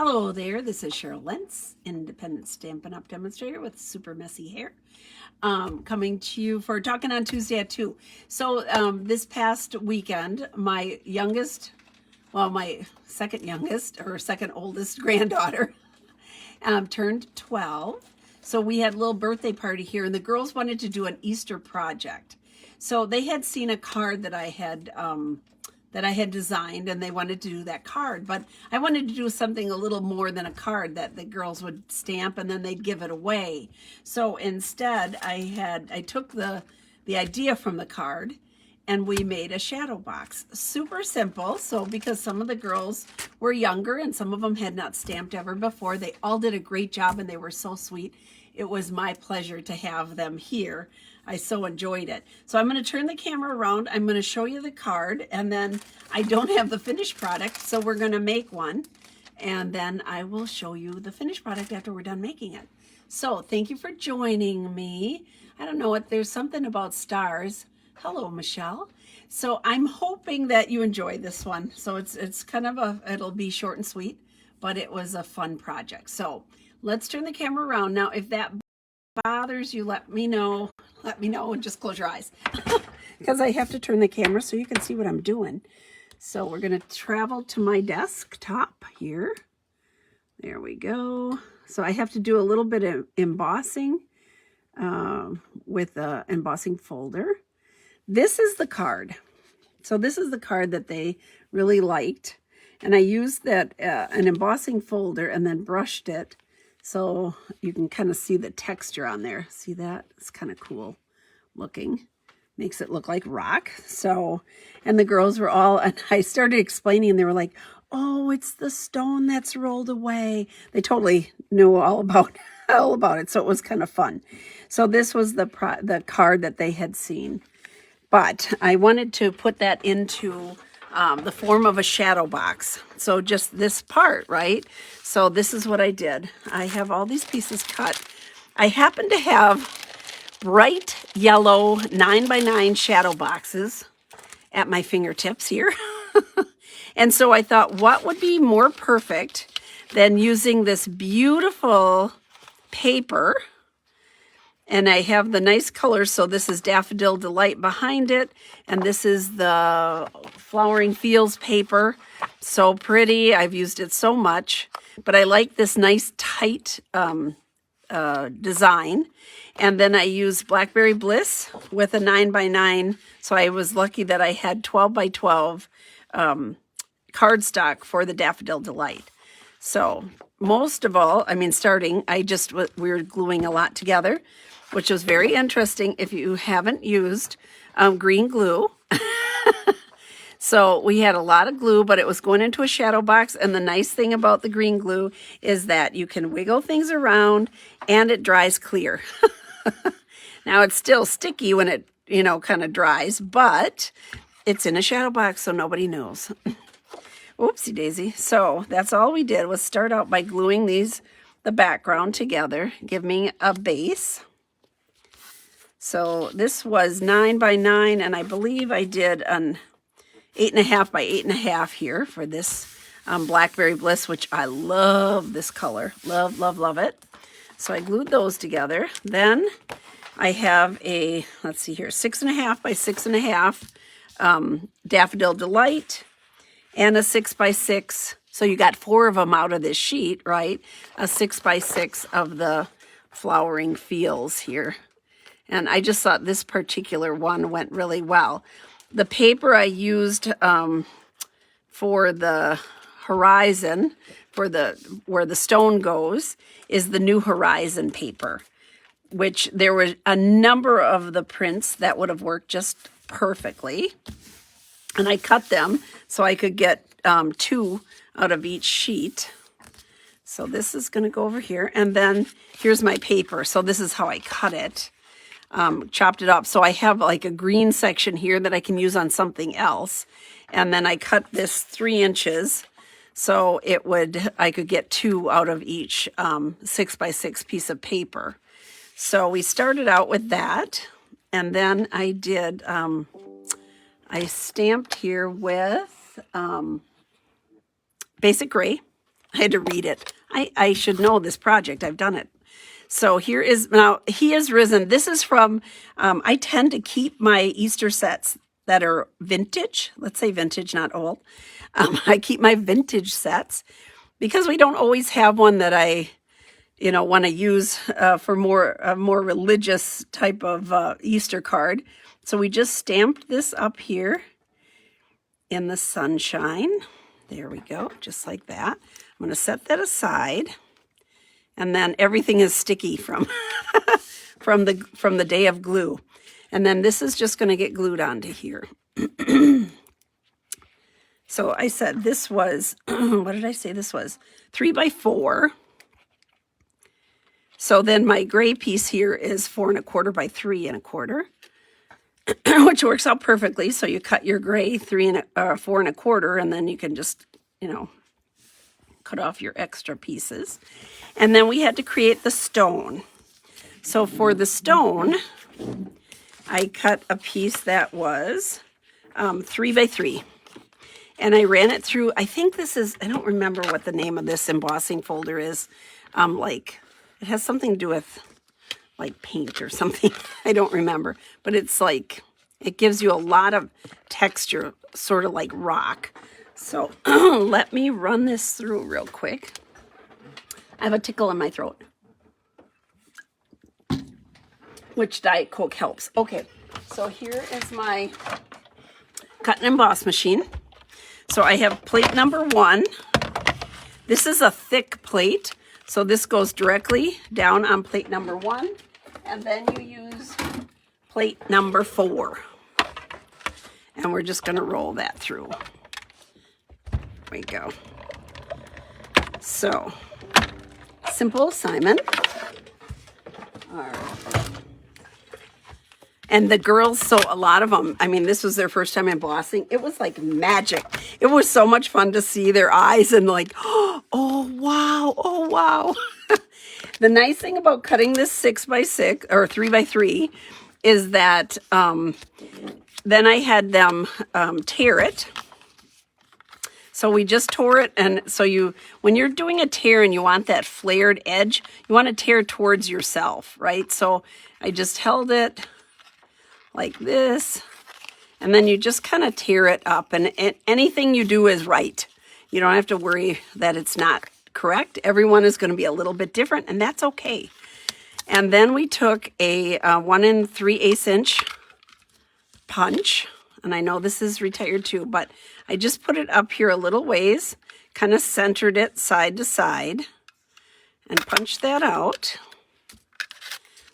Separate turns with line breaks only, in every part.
Hello there, this is Cheryl Lentz, independent Stampin' Up! Demonstrator with super messy hair, coming to you for Talking on Tuesday at 2. So this past weekend, my youngest, well, my second youngest or second oldest granddaughter turned 12. So we had a little birthday party here, and the girls wanted to do an Easter project. So they had seen a card that I had designed, and they wanted to do that card, but I wanted to do something a little more than a card that the girls would stamp and then they'd give it away. So instead I took the idea from the card and we made a shadow box. Super simple. So because some of the girls were younger and some of them had not stamped ever before, they all did a great job and they were so sweet. It was my pleasure to have them here. I so enjoyed it. So I'm going to turn the camera around. I'm going to show you the card, and then I don't have the finished product, so we're going to make one, and then I will show you the finished product after we're done making it. So thank you for joining me. I don't know what, there's something about stars. Hello, Michelle. So I'm hoping that you enjoy this one. So it's kind of it'll be short and sweet, but it was a fun project. So let's turn the camera around. Now, if that bothers you, let me know and just close your eyes because I have to turn the camera so you can see what I'm doing. So we're going to travel to my desktop here. There we go. So I have to do a little bit of embossing with the embossing folder. This is the card. So this is the card that they really liked, and I used that an embossing folder and then brushed it so you can kind of see the texture on there. See that? It's kind of cool looking. Makes it look like rock. So, and the girls were all, and I started explaining, and they were like, oh, it's the stone that's rolled away. They totally knew all about it. So it was kind of fun. So this was the card that they had seen. But I wanted to put that into the form of a shadow box. So just this part, right? So this is what I did. I have all these pieces cut. I happen to have bright yellow 9x9 shadow boxes at my fingertips here. And so I thought, what would be more perfect than using this beautiful paper? And I have the nice colors. So this is Daffodil Delight behind it. And this is the Flowering Fields paper. So pretty. I've used it so much. But I like this nice tight design. And then I used Blackberry Bliss with a 9x9. So I was lucky that I had 12x12 cardstock for the Daffodil Delight. So most of all, I mean, starting, we were gluing a lot together, which was very interesting if you haven't used green glue. So we had a lot of glue, but it was going into a shadow box. And the nice thing about the green glue is that you can wiggle things around and it dries clear. Now it's still sticky when it, kind of dries, but it's in a shadow box, so nobody knows. Oopsie daisy. So that's all we did was start out by gluing the background together, give me a base. So this was 9x9, and I believe I did an 8.5 by 8.5 here for this Blackberry Bliss, which I love this color. Love, love, love it. So I glued those together. Then I have a, let's see here, 6.5 by 6.5 Daffodil Delight and a 6x6. So you got 4 of them out of this sheet, right? A 6x6 of the Flowering Fields here. And I just thought this particular one went really well. The paper I used for the horizon, where the stone goes, is the New Horizon paper, which there were a number of the prints that would have worked just perfectly. And I cut them so I could get 2 out of each sheet. So this is going to go over here. And then here's my paper. So this is how I cut it. Chopped it up. So I have like a green section here that I can use on something else. And then I cut this 3 inches. So I could get 2 out of each 6x6 piece of paper. So we started out with that. And then I did, I stamped here with Basic Gray. I had to read it. I should know this project. I've done it. So here is, now he has risen. This is from, I tend to keep my Easter sets that are vintage. Let's say vintage, not old. I keep my vintage sets because we don't always have one that I, you know, want to use for a more religious type of Easter card. So we just stamped this up here in the sunshine. There we go, just like that. I'm going to set that aside. And then everything is sticky from from the day of glue. And then this is just going to get glued onto here. So I said this was, what did I say this was? 3 by 4. So then my gray piece here is 4 1/4 by 3 1/4, which works out perfectly. So you cut your gray 4 1/4, and then you can just, you know, cut off your extra pieces. And then we had to create the stone. So for the stone, I cut a piece that was 3 by 3. And I ran it through, I think this is, I don't remember what the name of this embossing folder is. Like, it has something to do with like paint or something. I don't remember. But it's like, it gives you a lot of texture, sort of like rock. So let me run this through real quick. I have a tickle in my throat, which Diet Coke helps. Okay, so here is my cut and emboss machine. So I have plate number 1. This is a thick plate, so this goes directly down on plate number 1, and then you use plate number 4. And we're just gonna roll that through. There we go. So, simple assignment. All right. And the girls, so a lot of them, I mean, this was their first time embossing. It was like magic. It was so much fun to see their eyes and like, oh, wow, oh, wow. The nice thing about cutting this 6 by 6 or 3 by 3 is that then I had them tear it. So we just tore it, and so when you're doing a tear and you want that flared edge, you want to tear towards yourself, right? So I just held it like this, and then you just kind of tear it up, and anything you do is right. You don't have to worry that it's not correct. Everyone is going to be a little bit different, and that's okay. And then we took a 1 3/8 inch punch, and I know this is retired too, but I just put it up here a little ways, kind of centered it side to side, and punched that out.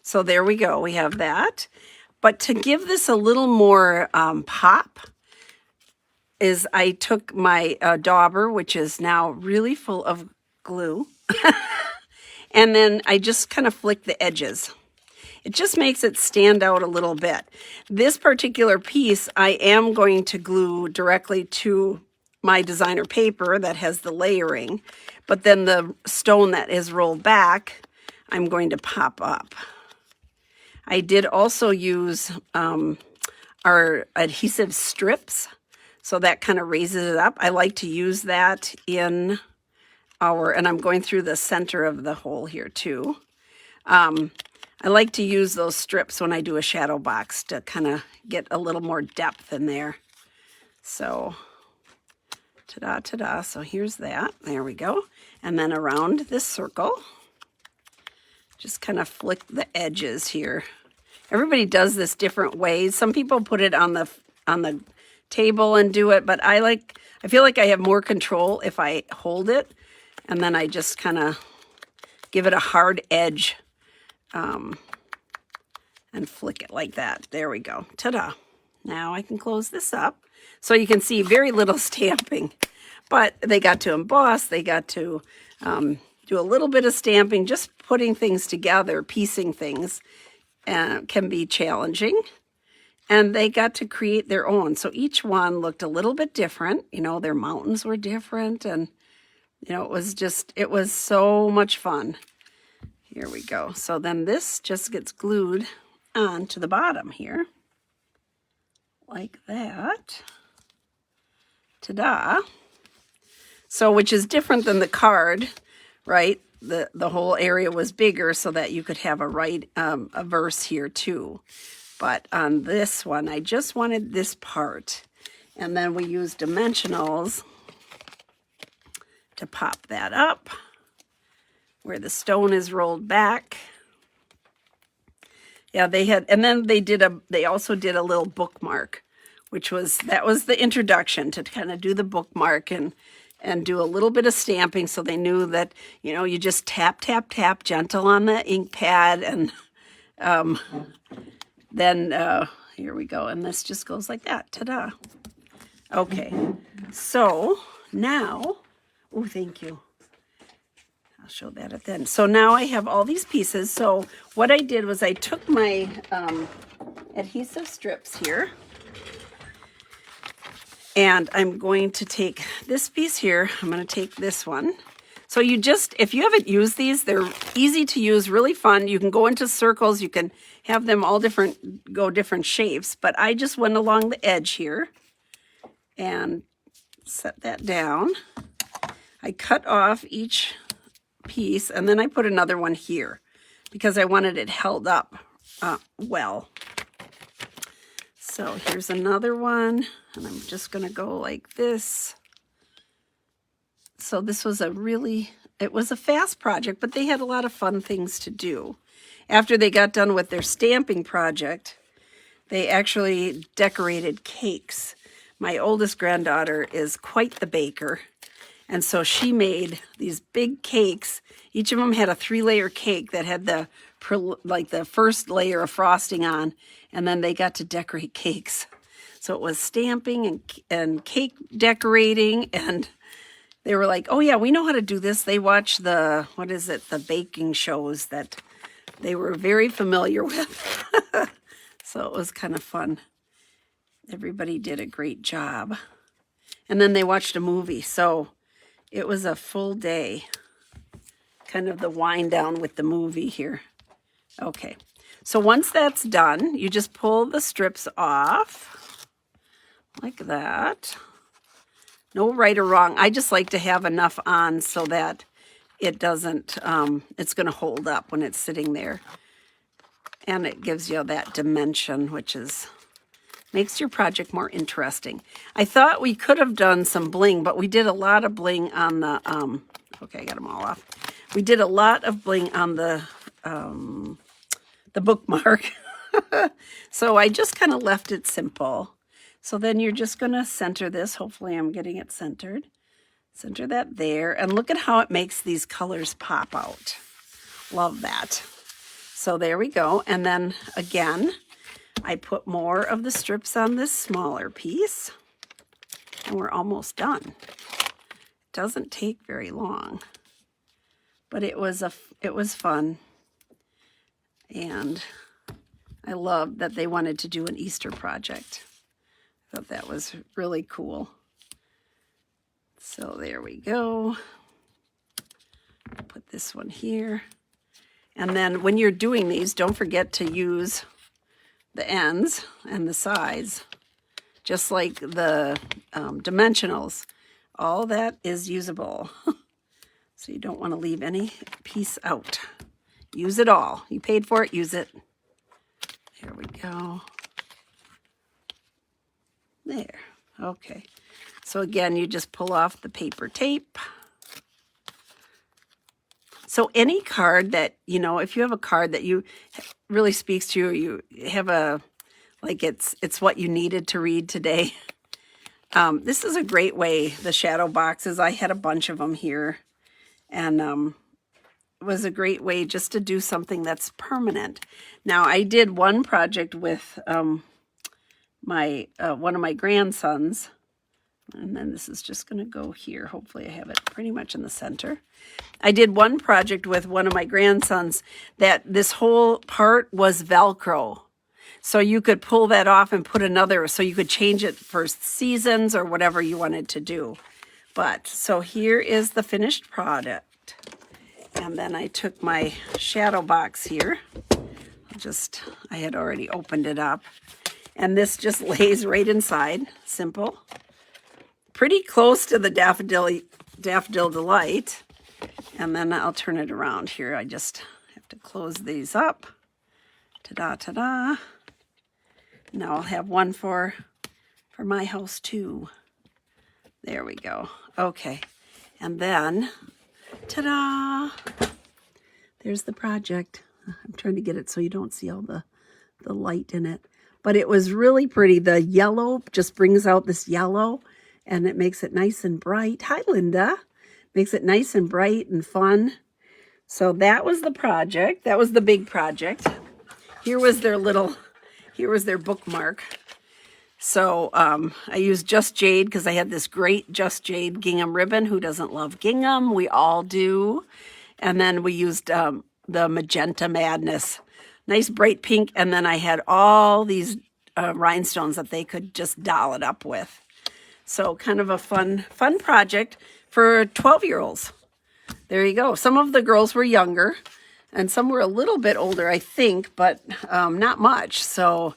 So there we go, we have that. But to give this a little more pop, is I took my dauber, which is now really full of glue, and then I just kind of flicked the edges. It just makes it stand out a little bit. This particular piece, I am going to glue directly to my designer paper that has the layering, but then the stone that is rolled back, I'm going to pop up. I did also use our adhesive strips, so that kind of raises it up. I like to use that in and I'm going through the center of the hole here too. I like to use those strips when I do a shadow box to kind of get a little more depth in there. So, ta-da, ta-da. So here's that. There we go. And then around this circle, just kind of flick the edges here. Everybody does this different ways. Some people put it on the table and do it, but I feel like I have more control if I hold it, and then I just kind of give it a hard edge. And flick it like that. There we go. Ta-da. Now I can close this up. So you can see very little stamping, but they got to emboss. They got to do a little bit of stamping. Just putting things together, piecing things can be challenging. And they got to create their own. So each one looked a little bit different. You know, their mountains were different. And, you know, it was so much fun. Here we go. So then this just gets glued on to the bottom here, like that. Ta-da. So, which is different than the card, right? The whole area was bigger so that you could have a verse here too. But on this one, I just wanted this part. And then we used dimensionals to pop that up where the stone is rolled back. Yeah, and then they also did a little bookmark, that was the introduction to kind of do the bookmark and do a little bit of stamping so they knew that, you just tap, tap, tap gentle on the ink pad. And then here we go. And this just goes like that. Ta-da. Okay. So now, oh, thank you. I'll show that at the end. So now I have all these pieces. So what I did was I took my adhesive strips here. And I'm going to take this piece here. I'm going to take this one. So if you haven't used these, they're easy to use, really fun. You can go into circles. You can have them all go different shapes. But I just went along the edge here and set that down. I cut off each piece and then I put another one here because I wanted it held up well. So here's another one, and I'm just going to go like this. So this was it was a fast project, but they had a lot of fun things to do. After they got done with their stamping project, they actually decorated cakes. My oldest granddaughter is quite the baker, and so she made these big cakes. Each of them had a 3-layer cake that had the first layer of frosting on, and then they got to decorate cakes. So it was stamping and cake decorating, and they were like, oh yeah, we know how to do this. They watched the baking shows that they were very familiar with. So it was kind of fun. Everybody did a great job. And then they watched a movie, so it was a full day. Kind of the wind down with the movie here. Okay, so once that's done, you just pull the strips off like that. No right or wrong. I just like to have enough on so that it doesn't, it's going to hold up when it's sitting there. And it gives you that dimension, which makes your project more interesting. I thought we could have done some bling, but we did a lot of bling on the, okay, I got them all off. We did a lot of bling on the bookmark. So I just kind of left it simple. So then you're just going to center this. Hopefully I'm getting it centered. Center that there. And look at how it makes these colors pop out. Love that. So there we go. And then again, I put more of the strips on this smaller piece. And we're almost done. It doesn't take very long. But it was fun. And I loved that they wanted to do an Easter project. I thought that was really cool. So there we go. Put this one here. And then when you're doing these, don't forget to use the ends and the sides, just like the dimensionals. All that is usable. So you don't want to leave any piece out. Use it all. You paid for it, use it. Here we go. There. Okay. So again, you just pull off the paper tape. So any card that, if you have a card that really speaks to you, or you have it's what you needed to read today. This is a great way, the shadow boxes. I had a bunch of them here. And it was a great way just to do something that's permanent. Now, I did one project with one of my grandsons. And then this is just going to go here. Hopefully I have it pretty much in the center. I did one project with one of my grandsons that this whole part was Velcro. So you could pull that off and put another, so you could change it for seasons or whatever you wanted to do. But, so here is the finished product. And then I took my shadow box here. I had already opened it up. And this just lays right inside. Simple. Pretty close to the Daffodil Delight. And then I'll turn it around here. I just have to close these up. Ta-da, ta-da. Now I'll have one for my house too. There we go. Okay. And then, ta-da! There's the project. I'm trying to get it so you don't see all the light in it. But it was really pretty. The yellow just brings out this yellow, and it makes it nice and bright. Hi, Linda. Makes it nice and bright and fun. So that was the project. That was the big project. Here was their bookmark. So I used Just Jade because I had this great Just Jade gingham ribbon. Who doesn't love gingham? We all do. And then we used the Magenta Madness. Nice bright pink. And then I had all these rhinestones that they could just doll it up with. So kind of a fun project for 12-year-olds. There you go. Some of the girls were younger and some were a little bit older, I think, but not much. So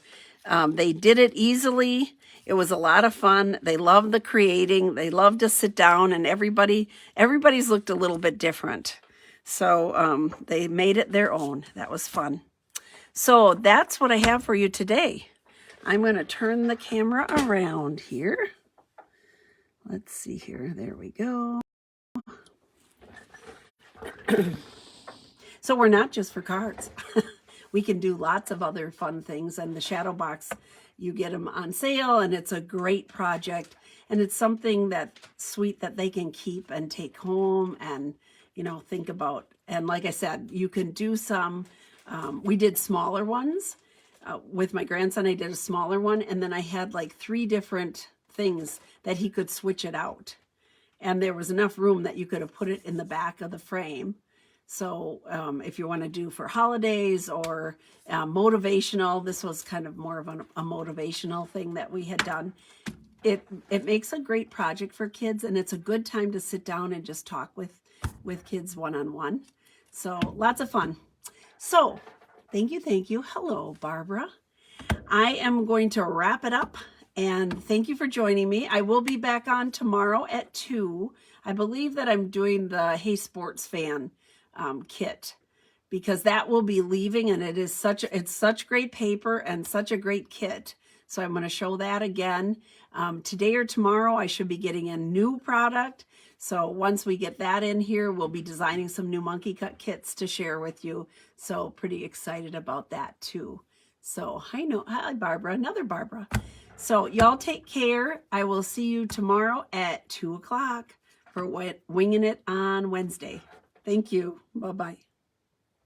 they did it easily. It was a lot of fun. They loved the creating. They loved to sit down, and everybody's looked a little bit different. So they made it their own. That was fun. So that's what I have for you today. I'm going to turn the camera around here. Let's see here. There we go. So we're not just for cards. We can do lots of other fun things. And the shadow box, you get them on sale, and it's a great project. And it's something that's sweet that they can keep and take home and, you know, think about. And like I said, you can do some. We did smaller ones. With my grandson, I did a smaller one. And then I had like 3 different things that he could switch it out. And there was enough room that you could have put it in the back of the frame. So if you want to do for holidays or motivational, this was kind of more of a motivational thing that we had done. It makes a great project for kids, and it's a good time to sit down and just talk with kids one-on-one. So lots of fun. So thank you. Hello, Barbara. I am going to wrap it up, and thank you for joining me. I will be back on tomorrow at 2. I believe that I'm doing the Hey Sports Fan kit, because that will be leaving, and it's such great paper and such a great kit. So I'm going to show that again. Today or tomorrow, I should be getting a new product. So once we get that in here, we'll be designing some new monkey cut kits to share with you. So pretty excited about that too. So hi Barbara, another Barbara. So y'all take care. I will see you tomorrow at 2 o'clock for Winging It on Wednesday. Thank you. Bye-bye.